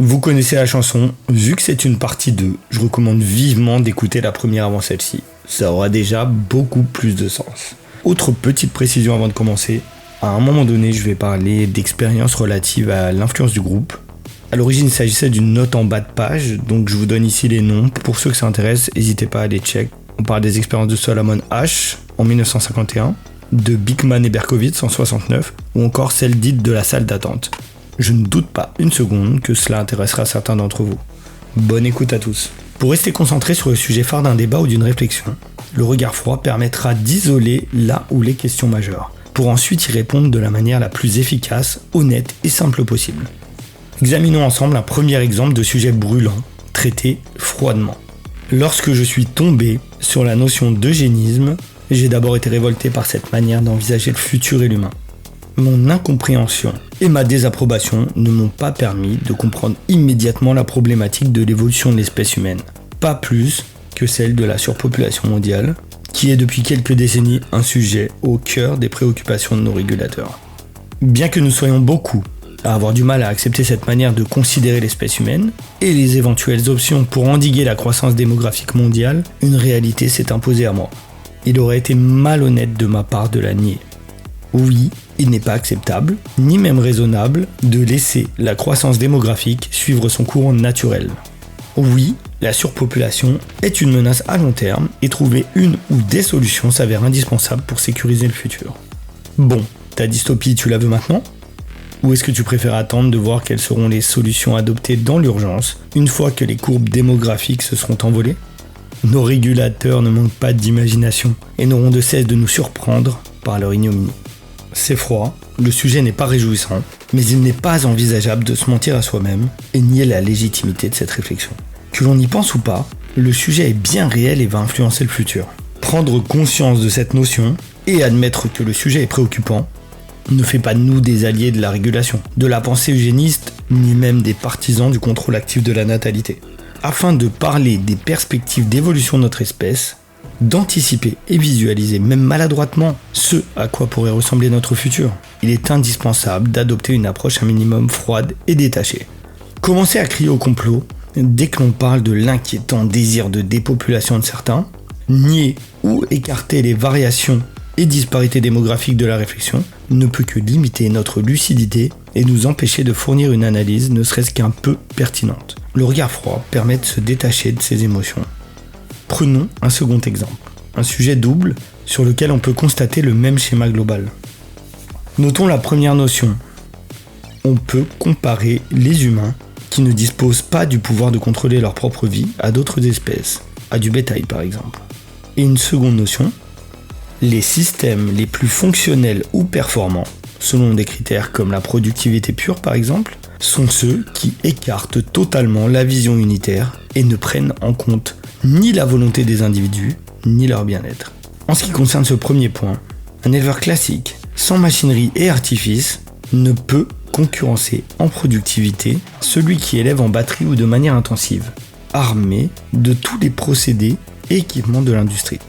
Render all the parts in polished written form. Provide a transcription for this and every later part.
Vous connaissez la chanson, vu que c'est une partie 2, je recommande vivement d'écouter la première avant celle-ci. Ça aura déjà beaucoup plus de sens. Autre petite précision avant de commencer, à un moment donné je vais parler d'expériences relatives à l'influence du groupe. A l'origine il s'agissait d'une note en bas de page, donc je vous donne ici les noms. Pour ceux que ça intéresse, n'hésitez pas à les check. On parle des expériences de Solomon Asch en 1951, de Beekman et Berkowitz en 69, ou encore celle dite de la salle d'attente. Je ne doute pas une seconde que cela intéressera certains d'entre vous. Bonne écoute à tous. Pour rester concentré sur le sujet phare d'un débat ou d'une réflexion, le regard froid permettra d'isoler là où les questions majeures, pour ensuite y répondre de la manière la plus efficace, honnête et simple possible. Examinons ensemble un premier exemple de sujet brûlant, traité froidement. Lorsque je suis tombé sur la notion d'eugénisme, j'ai d'abord été révolté par cette manière d'envisager le futur et l'humain. Mon incompréhension et ma désapprobation ne m'ont pas permis de comprendre immédiatement la problématique de l'évolution de l'espèce humaine, pas plus que celle de la surpopulation mondiale, qui est depuis quelques décennies un sujet au cœur des préoccupations de nos régulateurs. Bien que nous soyons beaucoup à avoir du mal à accepter cette manière de considérer l'espèce humaine et les éventuelles options pour endiguer la croissance démographique mondiale, une réalité s'est imposée à moi. Il aurait été malhonnête de ma part de la nier. Oui, il n'est pas acceptable, ni même raisonnable, de laisser la croissance démographique suivre son courant naturel. Oui, la surpopulation est une menace à long terme et trouver une ou des solutions s'avère indispensable pour sécuriser le futur. Bon, ta dystopie, tu la veux maintenant ? Ou est-ce que tu préfères attendre de voir quelles seront les solutions adoptées dans l'urgence, une fois que les courbes démographiques se seront envolées ? Nos régulateurs ne manquent pas d'imagination et n'auront de cesse de nous surprendre par leur ignominie. C'est froid, le sujet n'est pas réjouissant, mais il n'est pas envisageable de se mentir à soi-même et nier la légitimité de cette réflexion. Que l'on y pense ou pas, le sujet est bien réel et va influencer le futur. Prendre conscience de cette notion et admettre que le sujet est préoccupant ne fait pas de nous des alliés de la régulation, de la pensée eugéniste, ni même des partisans du contrôle actif de la natalité. Afin de parler des perspectives d'évolution de notre espèce, d'anticiper et visualiser, même maladroitement, ce à quoi pourrait ressembler notre futur, il est indispensable d'adopter une approche un minimum froide et détachée. Commencer à crier au complot dès que l'on parle de l'inquiétant désir de dépopulation de certains, nier ou écarter les variations et disparités démographiques de la réflexion ne peut que limiter notre lucidité et nous empêcher de fournir une analyse ne serait-ce qu'un peu pertinente. Le regard froid permet de se détacher de ses émotions. Prenons un second exemple, un sujet double sur lequel on peut constater le même schéma global. Notons la première notion. On peut comparer les humains qui ne disposent pas du pouvoir de contrôler leur propre vie à d'autres espèces, à du bétail par exemple. Et une seconde notion, les systèmes les plus fonctionnels ou performants, selon des critères comme la productivité pure par exemple, sont ceux qui écartent totalement la vision unitaire et ne prennent en compte ni la volonté des individus, ni leur bien-être. En ce qui concerne ce premier point, un éleveur classique, sans machinerie et artifice, ne peut concurrencer en productivité celui qui élève en batterie ou de manière intensive, armé de tous les procédés et équipements de l'industrie.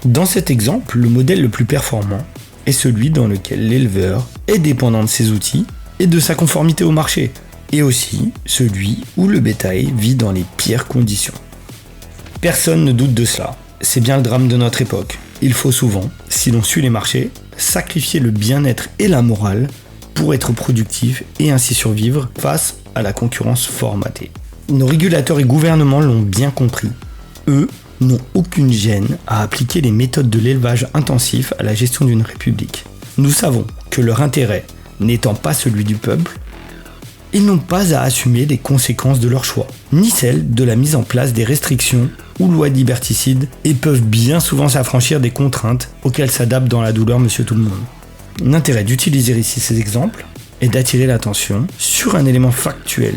Dans cet exemple, le modèle le plus performant est celui dans lequel l'éleveur est dépendant de ses outils et de sa conformité au marché, et aussi celui où le bétail vit dans les pires conditions. Personne ne doute de cela, c'est bien le drame de notre époque. Il faut souvent, si l'on suit les marchés, sacrifier le bien-être et la morale pour être productif et ainsi survivre face à la concurrence formatée. Nos régulateurs et gouvernements l'ont bien compris. Eux n'ont aucune gêne à appliquer les méthodes de l'élevage intensif à la gestion d'une république. Nous savons que leur intérêt n'étant pas celui du peuple, ils n'ont pas à assumer les conséquences de leur choix, ni celles de la mise en place des restrictions ou lois liberticides, et peuvent bien souvent s'affranchir des contraintes auxquelles s'adapte dans la douleur monsieur tout le monde. L'intérêt d'utiliser ici ces exemples est d'attirer l'attention sur un élément factuel.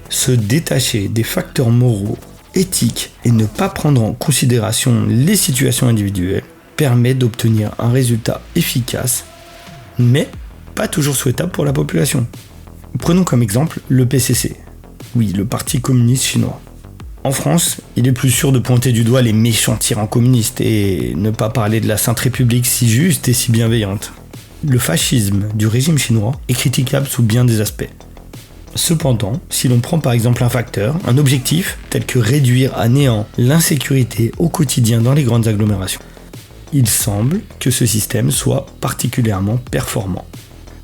Se détacher des facteurs moraux, éthiques et ne pas prendre en considération les situations individuelles permet d'obtenir un résultat efficace, mais pas toujours souhaitable pour la population. Prenons comme exemple le PCC, oui, le Parti communiste chinois. En France, il est plus sûr de pointer du doigt les méchants tyrans communistes et ne pas parler de la Sainte République si juste et si bienveillante. Le fascisme du régime chinois est critiquable sous bien des aspects. Cependant, si l'on prend par exemple un facteur, un objectif, tel que réduire à néant l'insécurité au quotidien dans les grandes agglomérations, il semble que ce système soit particulièrement performant.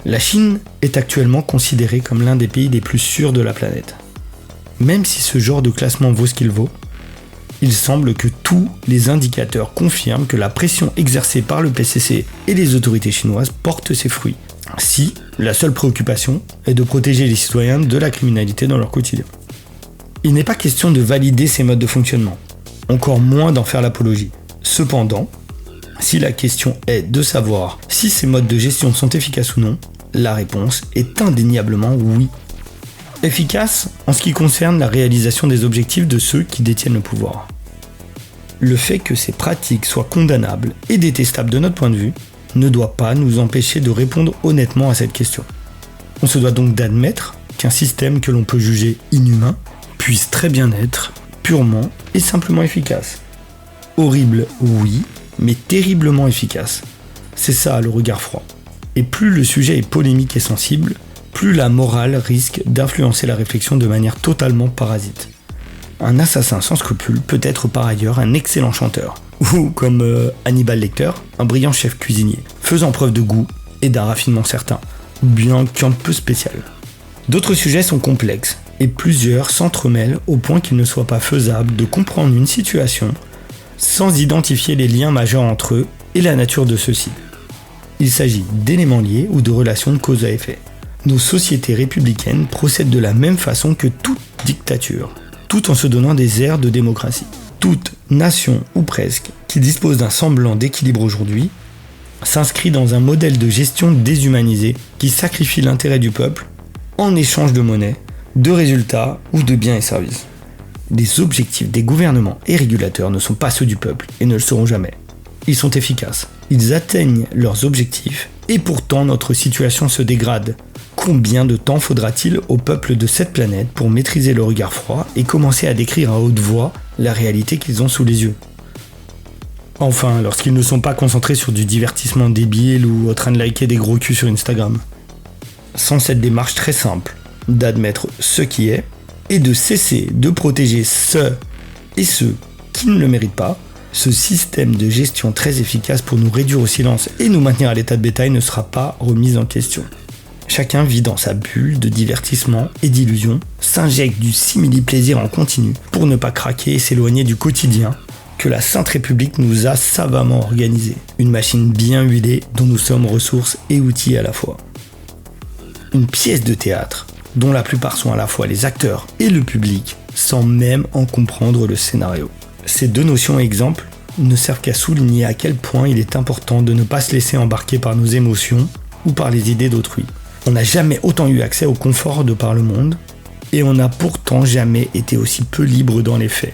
La Chine est actuellement considérée comme l'un des pays les plus sûrs de la planète. Même si ce genre de classement vaut ce qu'il vaut, il semble que tous les indicateurs confirment que la pression exercée par le PCC et les autorités chinoises porte ses fruits. Si la seule préoccupation est de protéger les citoyens de la criminalité dans leur quotidien. Il n'est pas question de valider ces modes de fonctionnement, encore moins d'en faire l'apologie. Cependant, si la question est de savoir si ces modes de gestion sont efficaces ou non, la réponse est indéniablement oui. Efficace en ce qui concerne la réalisation des objectifs de ceux qui détiennent le pouvoir. Le fait que ces pratiques soient condamnables et détestables de notre point de vue ne doit pas nous empêcher de répondre honnêtement à cette question. On se doit donc d'admettre qu'un système que l'on peut juger inhumain puisse très bien être purement et simplement efficace. Horrible, oui, mais terriblement efficace. C'est ça le regard froid. Et plus le sujet est polémique et sensible, plus la morale risque d'influencer la réflexion de manière totalement parasite. Un assassin sans scrupules peut être par ailleurs un excellent chanteur, ou comme Hannibal Lecter, un brillant chef cuisinier, faisant preuve de goût et d'un raffinement certain, bien qu'un peu spécial. D'autres sujets sont complexes, et plusieurs s'entremêlent au point qu'il ne soit pas faisable de comprendre une situation sans identifier les liens majeurs entre eux et la nature de ceux-ci. Il s'agit d'éléments liés ou de relations de cause à effet. Nos sociétés républicaines procèdent de la même façon que toute dictature, tout en se donnant des airs de démocratie. Toute nation, ou presque, qui dispose d'un semblant d'équilibre aujourd'hui, s'inscrit dans un modèle de gestion déshumanisé qui sacrifie l'intérêt du peuple en échange de monnaie, de résultats ou de biens et services. Les objectifs des gouvernements et régulateurs ne sont pas ceux du peuple et ne le seront jamais. Ils sont efficaces, ils atteignent leurs objectifs et pourtant notre situation se dégrade. Combien de temps faudra-t-il au peuple de cette planète pour maîtriser le regard froid et commencer à décrire à haute voix la réalité qu'ils ont sous les yeux? Enfin, lorsqu'ils ne sont pas concentrés sur du divertissement débile ou en train de liker des gros culs sur Instagram. Sans cette démarche très simple d'admettre ce qui est et de cesser de protéger ceux et ceux qui ne le méritent pas, ce système de gestion très efficace pour nous réduire au silence et nous maintenir à l'état de bétail ne sera pas remis en question. Chacun vit dans sa bulle de divertissement et d'illusion, s'injecte du simili-plaisir en continu pour ne pas craquer et s'éloigner du quotidien que la Sainte République nous a savamment organisé. Une machine bien huilée dont nous sommes ressources et outils à la fois. Une pièce de théâtre dont la plupart sont à la fois les acteurs et le public sans même en comprendre le scénario. Ces deux notions exemples ne servent qu'à souligner à quel point il est important de ne pas se laisser embarquer par nos émotions ou par les idées d'autrui. On n'a jamais autant eu accès au confort de par le monde, et on n'a pourtant jamais été aussi peu libre dans les faits.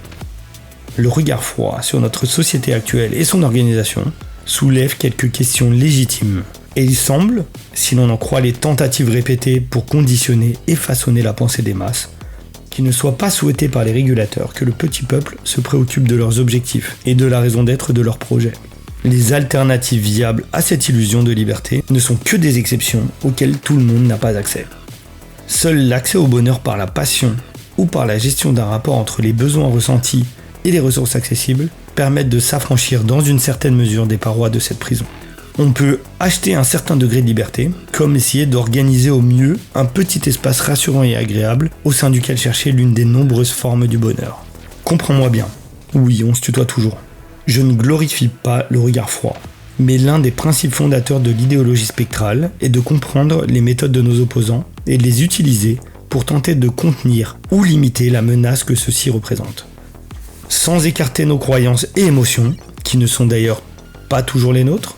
Le regard froid sur notre société actuelle et son organisation soulève quelques questions légitimes, et il semble, si l'on en croit les tentatives répétées pour conditionner et façonner la pensée des masses, qu'il ne soit pas souhaité par les régulateurs que le petit peuple se préoccupe de leurs objectifs et de la raison d'être de leurs projets. Les alternatives viables à cette illusion de liberté ne sont que des exceptions auxquelles tout le monde n'a pas accès. Seul l'accès au bonheur par la passion ou par la gestion d'un rapport entre les besoins ressentis et les ressources accessibles permettent de s'affranchir dans une certaine mesure des parois de cette prison. On peut acheter un certain degré de liberté, comme essayer d'organiser au mieux un petit espace rassurant et agréable au sein duquel chercher l'une des nombreuses formes du bonheur. Comprends-moi bien. Oui, on se tutoie toujours. Je ne glorifie pas le regard froid, mais l'un des principes fondateurs de l'idéologie spectrale est de comprendre les méthodes de nos opposants et de les utiliser pour tenter de contenir ou limiter la menace que ceux-ci représentent. Sans écarter nos croyances et émotions, qui ne sont d'ailleurs pas toujours les nôtres,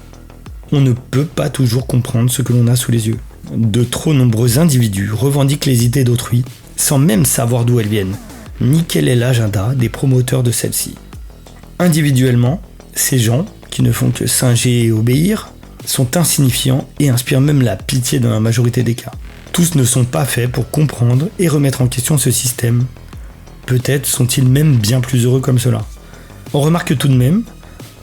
on ne peut pas toujours comprendre ce que l'on a sous les yeux. De trop nombreux individus revendiquent les idées d'autrui sans même savoir d'où elles viennent, ni quel est l'agenda des promoteurs de celles-ci. Individuellement, ces gens, qui ne font que singer et obéir, sont insignifiants et inspirent même la pitié dans la majorité des cas. Tous ne sont pas faits pour comprendre et remettre en question ce système. Peut-être sont-ils même bien plus heureux comme cela. On remarque tout de même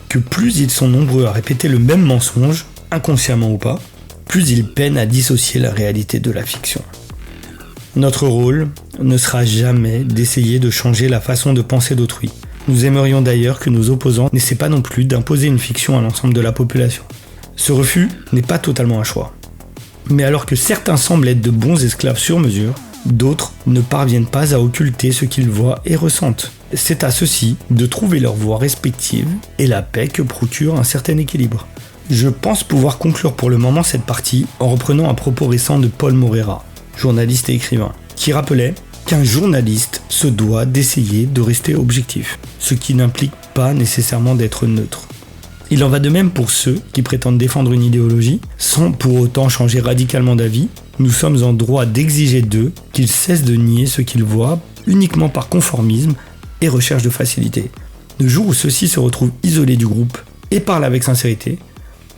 que plus ils sont nombreux à répéter le même mensonge, inconsciemment ou pas, plus ils peinent à dissocier la réalité de la fiction. Notre rôle ne sera jamais d'essayer de changer la façon de penser d'autrui. Nous aimerions d'ailleurs que nos opposants n'essaient pas non plus d'imposer une fiction à l'ensemble de la population. Ce refus n'est pas totalement un choix. Mais alors que certains semblent être de bons esclaves sur mesure, d'autres ne parviennent pas à occulter ce qu'ils voient et ressentent. C'est à ceux-ci de trouver leur voie respective et la paix que procure un certain équilibre. Je pense pouvoir conclure pour le moment cette partie en reprenant un propos récent de Paul Morera, journaliste et écrivain, qui rappelait qu'un journaliste se doit d'essayer de rester objectif, ce qui n'implique pas nécessairement d'être neutre. Il en va de même pour ceux qui prétendent défendre une idéologie sans pour autant changer radicalement d'avis. Nous sommes en droit d'exiger d'eux qu'ils cessent de nier ce qu'ils voient uniquement par conformisme et recherche de facilité. Le jour où ceux-ci se retrouvent isolés du groupe et parlent avec sincérité,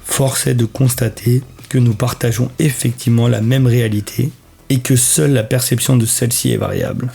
force est de constater que nous partageons effectivement la même réalité et que seule la perception de celle-ci est variable.